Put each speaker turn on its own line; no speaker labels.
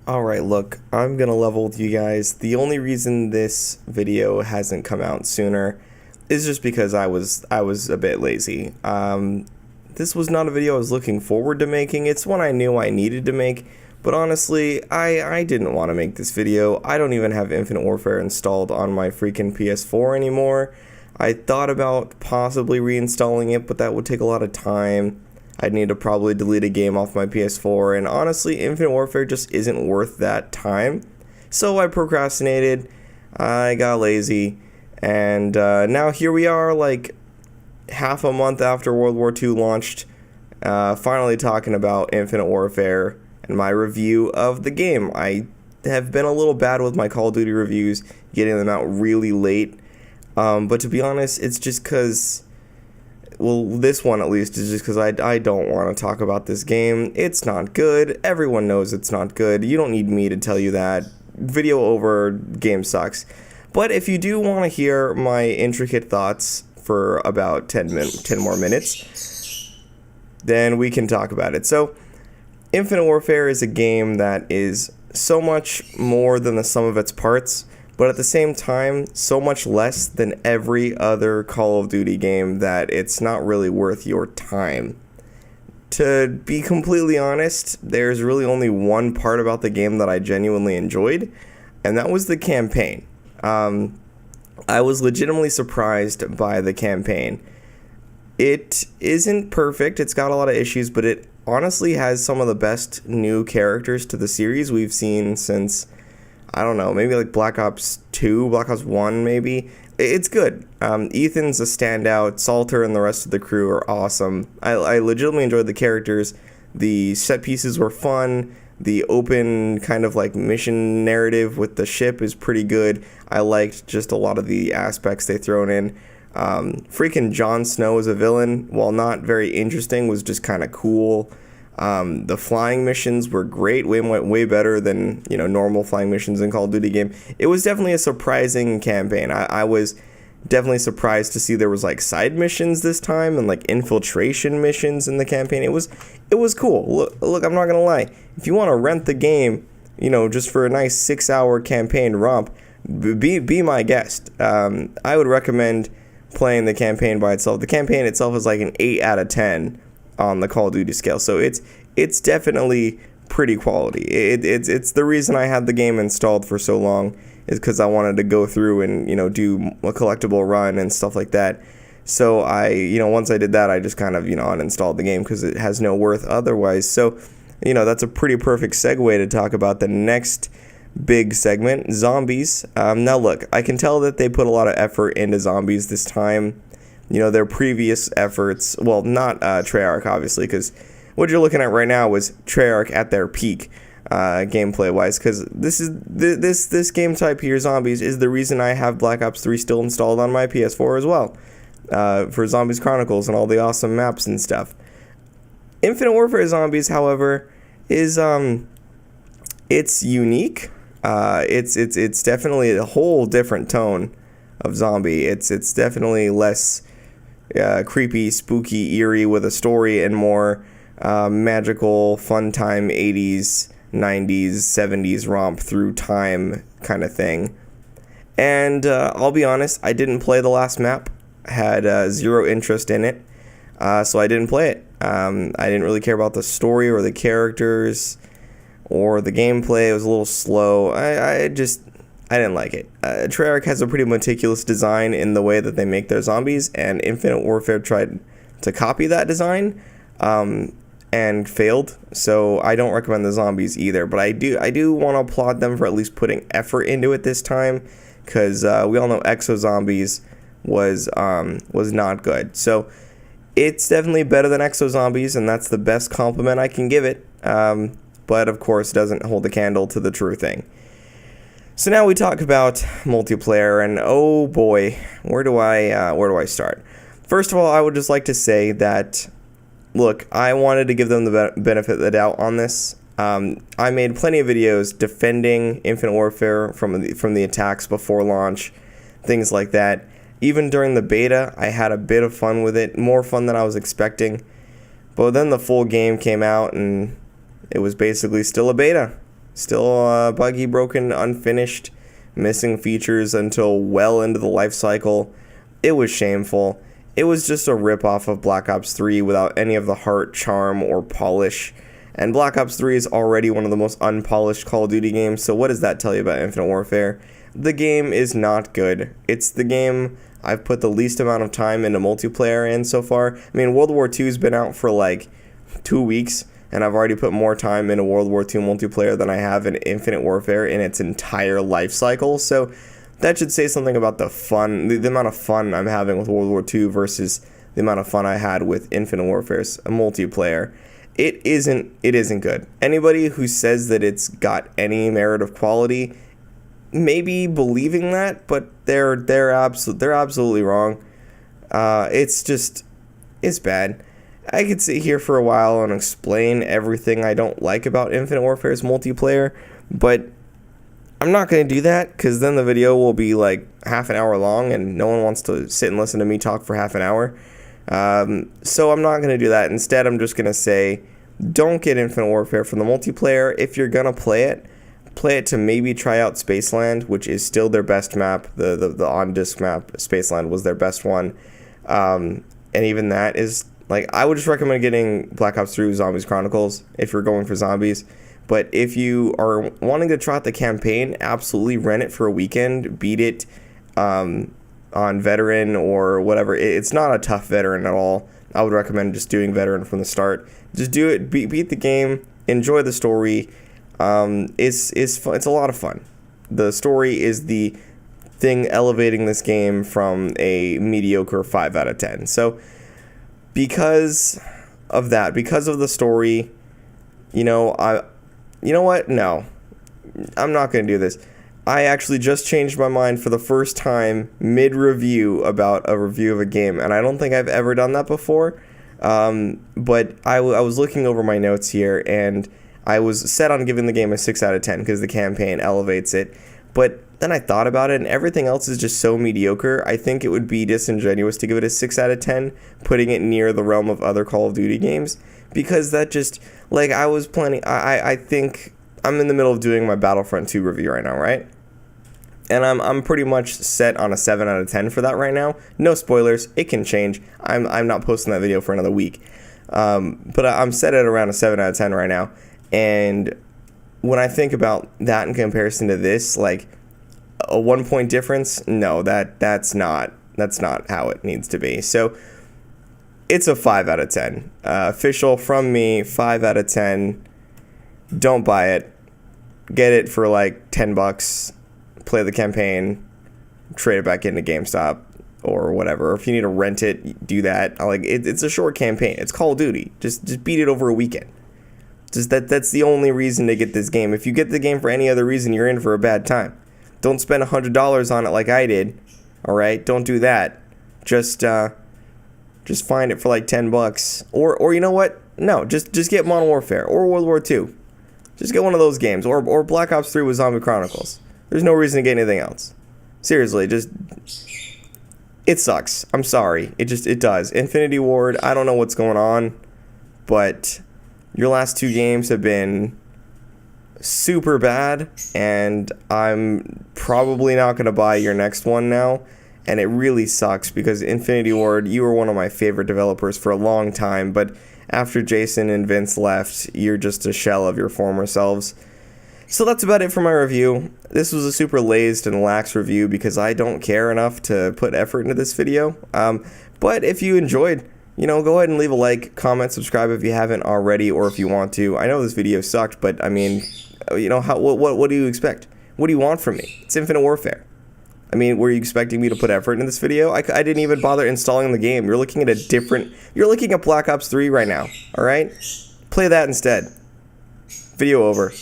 Alright, look, I'm gonna level with you guys. The only reason this video hasn't come out sooner is just because I was a bit lazy. This was not a video I was looking forward to making. It's one I knew I needed to make, but honestly, I didn't want to make this video. I don't even have Infinite Warfare installed on my freaking PS4 anymore. I thought about possibly reinstalling it, but that would take a lot of time. I'd need to probably delete a game off my PS4, and honestly, Infinite Warfare just isn't worth that time. So I procrastinated, I got lazy, and now here we are, like half a month after World War II launched, finally talking about Infinite Warfare and my review of the game. I have been a little bad with my Call of Duty reviews, getting them out really late, but to be honest, it's just because... well, this one at least is just because I don't want to talk about this game. It's not good. Everyone knows it's not good. You don't need me to tell you that. Video over, game sucks. But if you do want to hear my intricate thoughts for about 10 more minutes, then we can talk about it. So, Infinite Warfare is a game that is so much more than the sum of its parts, but at the same time, so much less than every other Call of Duty game that it's not really worth your time. To be completely honest, there's really only one part about the game that I genuinely enjoyed, and that was the campaign. I was legitimately surprised by the campaign. It isn't perfect, it's got a lot of issues, but it honestly has some of the best new characters to the series we've seen since... I don't know, maybe like Black Ops 2, Black Ops 1 maybe. It's good. Ethan's a standout. Salter and the rest of the crew are awesome. I legitimately enjoyed the characters. The set pieces were fun. The open kind of like mission narrative with the ship is pretty good. I liked just a lot of the aspects they thrown in. Freaking Jon Snow as a villain, while not very interesting, was just kind of cool. The flying missions were great, way better than, normal flying missions in Call of Duty game. It was definitely a surprising campaign. I was definitely surprised to see there was like side missions this time and like infiltration missions in the campaign. It was cool. Look, I'm not gonna lie. If you want to rent the game, just for a nice 6-hour campaign romp, be my guest. I would recommend playing the campaign by itself. The campaign itself is like an 8 out of 10. On the Call of Duty scale, so it's definitely pretty quality. It's the reason I had the game installed for so long is because I wanted to go through and do a collectible run and stuff like that. So I once I did that, I just kind of uninstalled the game because it has no worth otherwise. So that's a pretty perfect segue to talk about the next big segment, zombies. Now look, I can tell that they put a lot of effort into zombies this time. Their previous efforts, well, not Treyarch, obviously, because what you're looking at right now was Treyarch at their peak, gameplay-wise, because this game type here, Zombies, is the reason I have Black Ops 3 still installed on my PS4 as well, for Zombies Chronicles and all the awesome maps and stuff. Infinite Warfare Zombies, however, is, it's unique. It's definitely a whole different tone of zombie. It's definitely less... creepy, spooky, eerie with a story and more magical, fun time 80s, 90s, 70s romp through time kind of thing. And I'll be honest, I didn't play the last map. I had zero interest in it, so I didn't play it. I didn't really care about the story or the characters or the gameplay. It was a little slow. I didn't like it. Treyarch has a pretty meticulous design in the way that they make their zombies, and Infinite Warfare tried to copy that design, and failed. So I don't recommend the zombies either. But I do want to applaud them for at least putting effort into it this time, because we all know Exo Zombies was not good. So it's definitely better than Exo Zombies, and that's the best compliment I can give it. But of course, doesn't hold a candle to the true thing. So now we talk about multiplayer, and oh boy, where do I start? First of all, I would just like to say that, look, I wanted to give them the benefit of the doubt on this. I made plenty of videos defending Infinite Warfare from the attacks before launch, things like that. Even during the beta, I had a bit of fun with it, more fun than I was expecting. But then the full game came out, and it was basically still a beta. Still buggy, broken, unfinished, missing features until well into the life cycle. It was shameful. It was just a ripoff of Black Ops 3 without any of the heart, charm, or polish. And Black Ops 3 is already one of the most unpolished Call of Duty games, so what does that tell you about Infinite Warfare? The game is not good. It's the game I've put the least amount of time into multiplayer in so far. I mean, World War II has been out for like 2 weeks, and I've already put more time into World War II multiplayer than I have in Infinite Warfare in its entire life cycle, so that should say something about the fun, the amount of fun I'm having with World War II versus the amount of fun I had with Infinite Warfare's multiplayer. It isn't good. Anybody who says that it's got any merit of quality maybe believing that, but they're absolutely wrong. It's bad. I could sit here for a while and explain everything I don't like about Infinite Warfare's multiplayer, but I'm not going to do that because then the video will be like half an hour long and no one wants to sit and listen to me talk for half an hour. So I'm not going to do that. Instead, I'm just going to say, don't get Infinite Warfare from the multiplayer. If you're going to play it to maybe try out Spaceland, which is still their best map. The on-disc map, Spaceland, was their best one. And even that is, like, I would just recommend getting Black Ops 3 Zombies Chronicles if you're going for zombies. But if you are wanting to try out the campaign, absolutely rent it for a weekend. Beat it on veteran or whatever. It's not a tough veteran at all. I would recommend just doing veteran from the start. Just do it. Beat the game. Enjoy the story. It's fun. It's a lot of fun. The story is the thing elevating this game from a mediocre 5 out of 10. So because of that, because of the story, you know what? No, I'm not going to do this. I actually just changed my mind for the first time mid-review about a review of a game, and I don't think I've ever done that before. But I was looking over my notes here, and I was set on giving the game a 6 out of 10 because the campaign elevates it. But then I thought about it, and everything else is just so mediocre. I think it would be disingenuous to give it a 6 out of 10, putting it near the realm of other Call of Duty games, because that just, like, I was planning, I think I'm in the middle of doing my Battlefront 2 review right now, right? And I'm pretty much set on a 7 out of 10 for that right now. No spoilers, it can change. I'm not posting that video for another week. But I'm set at around a 7 out of 10 right now. And when I think about that in comparison to this, like a 1 point difference, no, that's not how it needs to be. So it's a 5 out of 10. Official from me, 5 out of 10. Don't buy it. Get it for like $10. Play the campaign, trade it back into GameStop or whatever. If you need to rent it, do that. It's a short campaign. It's Call of Duty. Just beat it over a weekend. That's the only reason to get this game. If you get the game for any other reason, you're in for a bad time. Don't spend $100 on it like I did. All right, don't do that. Just find it for like $10. Or you know what? No, just get Modern Warfare or World War II. Just get one of those games or Black Ops 3 with Zombie Chronicles. There's no reason to get anything else. Seriously, it sucks. I'm sorry. It does. Infinity Ward, I don't know what's going on, but your last 2 games have been super bad, and I'm probably not going to buy your next one now, and it really sucks because Infinity Ward, you were one of my favorite developers for a long time, but after Jason and Vince left, you're just a shell of your former selves. So that's about it for my review. This was a super lazed and lax review because I don't care enough to put effort into this video. But if you enjoyed, go ahead and leave a like, comment, subscribe if you haven't already, or if you want to. I know this video sucked, but I mean, what do you expect? What do you want from me? It's Infinite Warfare. I mean, were you expecting me to put effort in this video? I didn't even bother installing the game. You're looking at Black Ops 3 right now, all right? Play that instead. Video over.